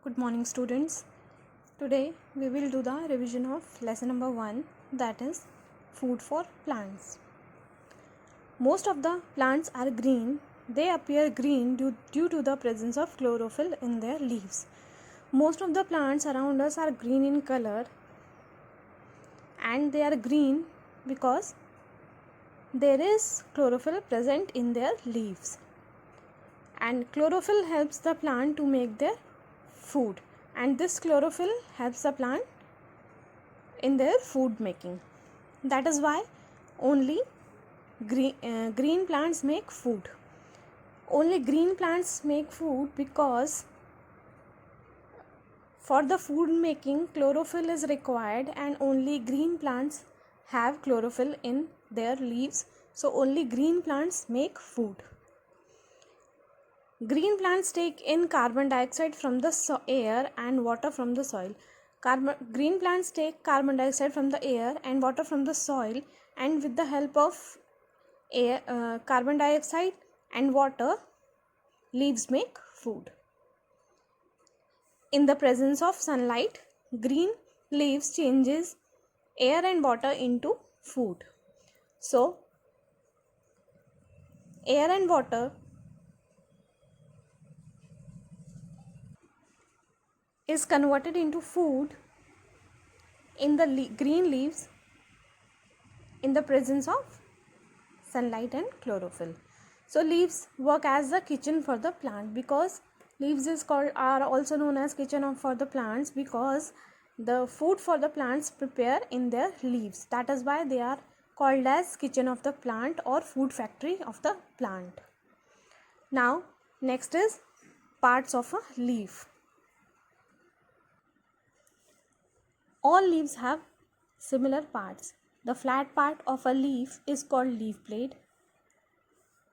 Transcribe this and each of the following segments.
Good morning, students. Today we will do the revision of lesson number 1, that is food for plants. Most of the plants are green. They appear green due to the presence of chlorophyll in their leaves. Most of the plants around us are green in color, and they are green because there is chlorophyll present in their leaves. And chlorophyll helps the plant to make their food, and this chlorophyll helps the plant in their food making. That is why only green plants make food. Only green plants make food because for the food making chlorophyll is required, and only green plants have chlorophyll in their leaves. So only green plants make food. Green plants take in carbon dioxide from the air and water from the soil. Green plants take carbon dioxide from the air and water from the soil, and with the help of carbon dioxide and water, leaves make food. In the presence of sunlight, green leaves changes air and water into food. So, air and water is converted into food in the green leaves in the presence of sunlight and chlorophyll. So leaves work as the kitchen for the plant, because leaves are also known as kitchen for the plants, because the food for the plants prepare in their leaves. That is why they are called as kitchen of the plant or food factory of the plant. Now next is parts of a leaf. All leaves have similar parts. The flat part of a leaf is called leaf blade.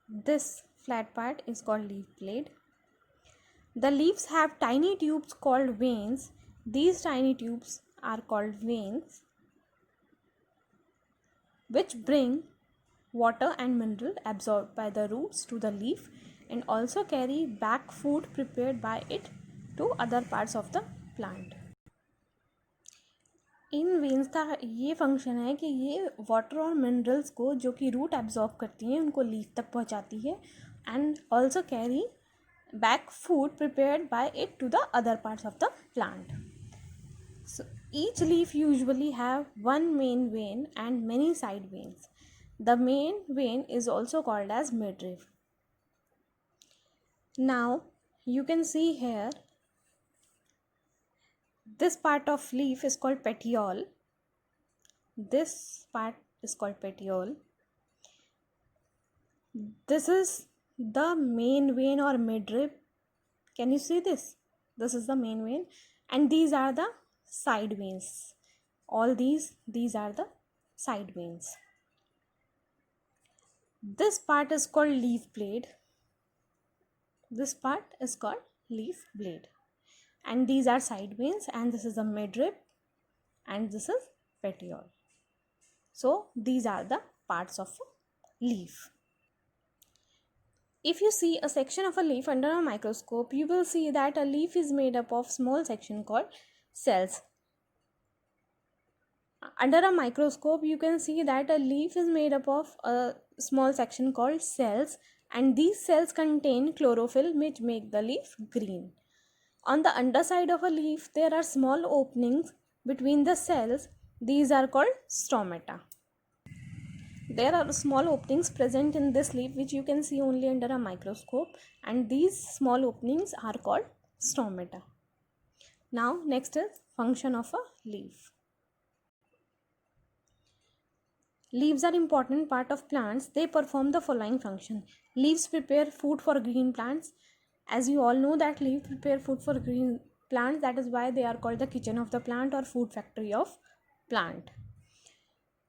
This flat part is called leaf blade. The leaves have tiny tubes called veins. These tiny tubes are called veins, which bring water and mineral absorbed by the roots to the leaf and also carry back food prepared by it to other parts of the plant. In veins का ये function है कि ये water और minerals को जो कि root absorb करती हैं उनको लीफ तक पहुंचाती है, and also carry back food prepared by it to the other parts of the plant. So each leaf usually have one main vein and many side veins. The main vein is also called as midrib. Now you can see here, this part of leaf is called petiole. This part is called petiole. This is the main vein or midrib. Can you see this? This is the main vein, and these are the side veins. All these are the side veins. This part is called leaf blade. This part is called leaf blade, and these are side veins, and this is the midrib, and this is petiole. So these are the parts of a leaf. If you see a section of a leaf under a microscope, you will see that a leaf is made up of small section called cells. Under a microscope, you can see that a leaf is made up of a small section called cells, and these cells contain chlorophyll, which make the leaf green. On the underside of a leaf, there are small openings between the cells. These are called stomata. There are small openings present in this leaf which you can see only under a microscope, and these small openings are called stomata. Now next is function of a leaf. Leaves are important part of plants. They perform the following function. Leaves prepare food for green plants. As you all know that leaves prepare food for green plants, that is why they are called the kitchen of the plant or food factory of plant.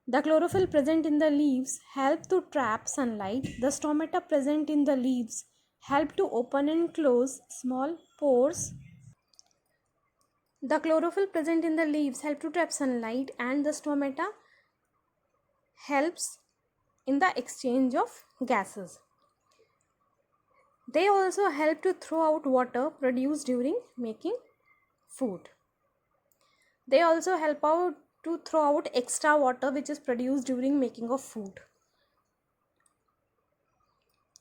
The chlorophyll present in the leaves help to trap sunlight. The stomata present in the leaves help to open and close small pores. The chlorophyll present in the leaves help to trap sunlight, and the stomata helps in the exchange of gases. They also help to throw out water produced during making food. They also help out to throw out extra water which is produced during making of food.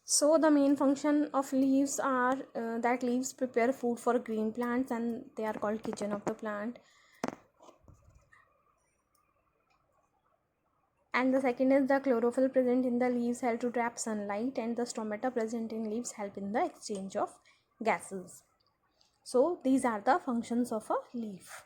So the main function of leaves are that leaves prepare food for green plants, and they are called kitchen of the plant. And the second is the chlorophyll present in the leaves help to trap sunlight, and the stomata present in leaves help in the exchange of gases. So these are the functions of a leaf.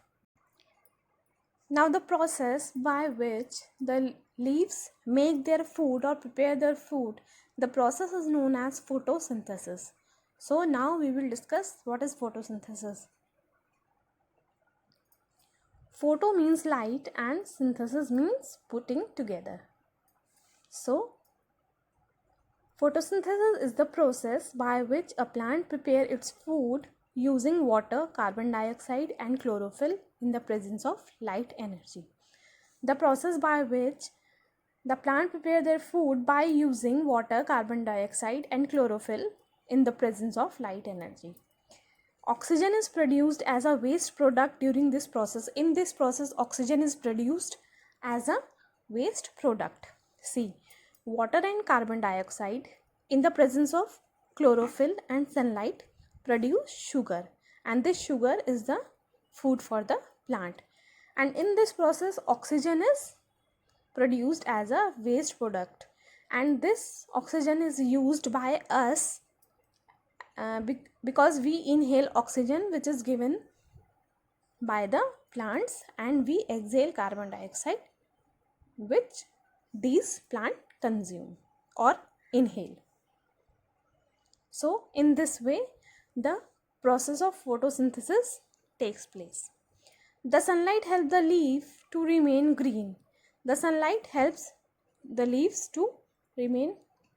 Now the process by which the leaves make their food or prepare their food, the process is known as photosynthesis. So now we will discuss what is photosynthesis. Photo means light and synthesis means putting together. So photosynthesis is the process by which a plant prepares its food using water, carbon dioxide and chlorophyll in the presence of light energy. The process by which the plant prepare their food by using water, carbon dioxide and chlorophyll in the presence of light energy. Oxygen is produced as a waste product during this process. In this process, oxygen is produced as a waste product. See, water and carbon dioxide in the presence of chlorophyll and sunlight produce sugar, and this sugar is the food for the plant. And in this process, oxygen is produced as a waste product, and this oxygen is used by us because we inhale oxygen which is given by the plants, and we exhale carbon dioxide which these plants consume or inhale. So in this way the process of photosynthesis takes place. The sunlight helps the leaf to remain green. The sunlight helps the leaves to remain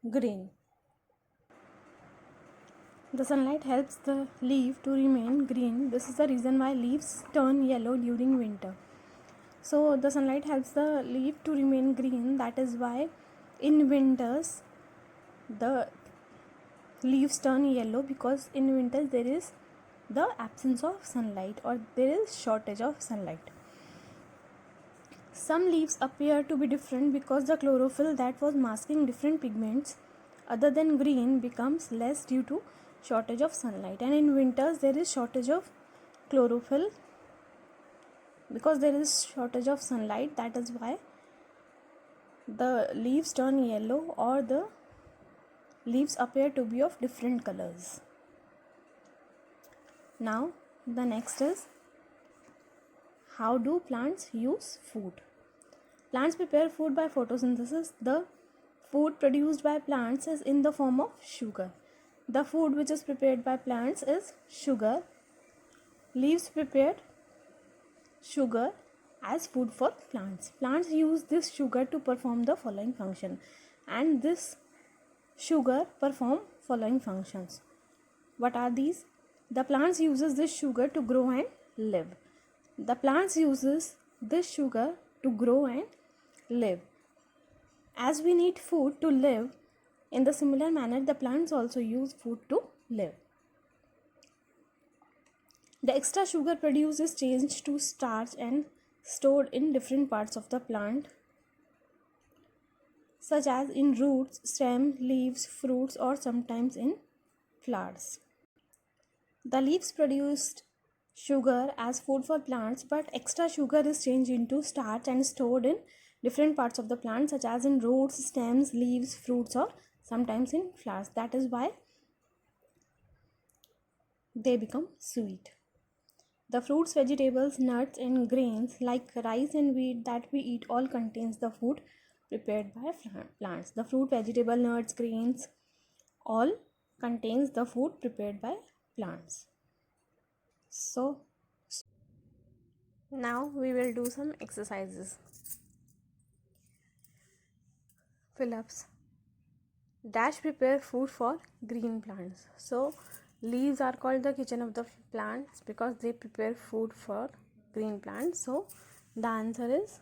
green. The sunlight helps the leaf to remain green. This is the reason why leaves turn yellow during winter. So the sunlight helps the leaf to remain green. That is why in winters the leaves turn yellow, because in winters there is the absence of sunlight or there is shortage of sunlight. Some leaves appear to be different because the chlorophyll that was masking different pigments other than green becomes less due to shortage of sunlight. And in winters there is shortage of chlorophyll because there is shortage of sunlight. That is why the leaves turn yellow or the leaves appear to be of different colors. Now the next is, how do plants use food? Plants prepare food by photosynthesis. The food produced by plants is in the form of sugar. The food which is prepared by plants is sugar. Leaves prepared sugar as food for plants. Plants use this sugar to perform the following function, and this sugar perform following functions. What are these? The plants uses this sugar to grow and live. The plants uses this sugar to grow and live. As we need food to live, in the similar manner the plants also use food to live. The extra sugar produced is changed to starch and stored in different parts of the plant, such as in roots, stem, leaves, fruits, or sometimes in flowers. The leaves produced sugar as food for plants, but extra sugar is changed into starch and stored in different parts of the plant, such as in roots, stems, leaves, fruits, or sometimes in flowers. That is why they become sweet. The fruits, vegetables, nuts and grains like rice and wheat that we eat all contains the food prepared by plants. The fruit, vegetable, nuts, grains all contains the food prepared by plants. So now we will do some exercises. Fill-ups. Dash prepare food for green plants. So leaves are called the kitchen of the plants because they prepare food for green plants. So the answer is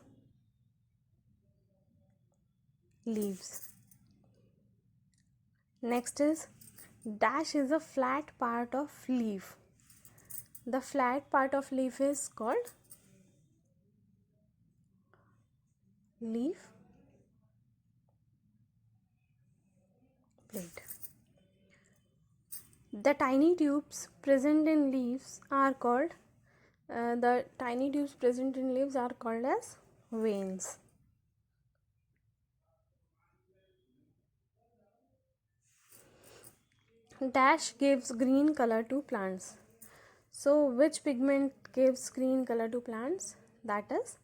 leaves. Next is, dash is a flat part of leaf. The flat part of leaf is called leaf plate. The tiny tubes present in leaves are called as veins. Dash gives green color to plants. So which pigment gives green color to plants? That is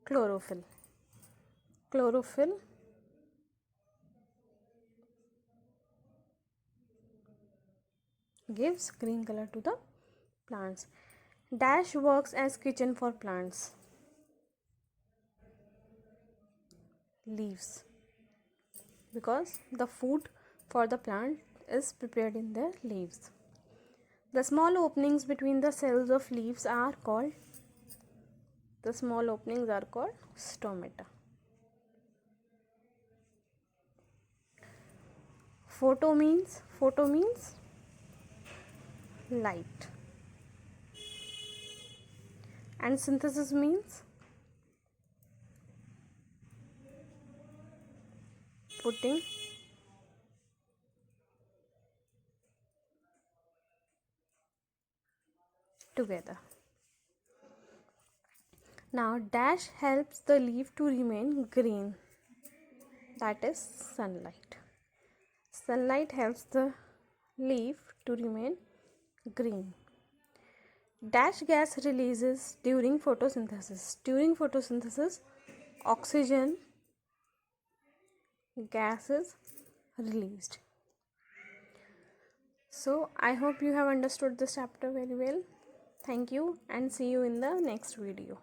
chlorophyll. Chlorophyll gives green color to the plants. Dash works as kitchen for plants. Leaves, because the food for the plant is prepared in their leaves. The small openings between the cells of leaves are called stomata. Photo means light, and synthesis means putting together. Now dash helps the leaf to remain green, that is sunlight. Sunlight helps the leaf to remain green. Dash gas releases during photosynthesis. During photosynthesis, oxygen gas is released. So I hope you have understood this chapter very well. Thank you and see you in the next video.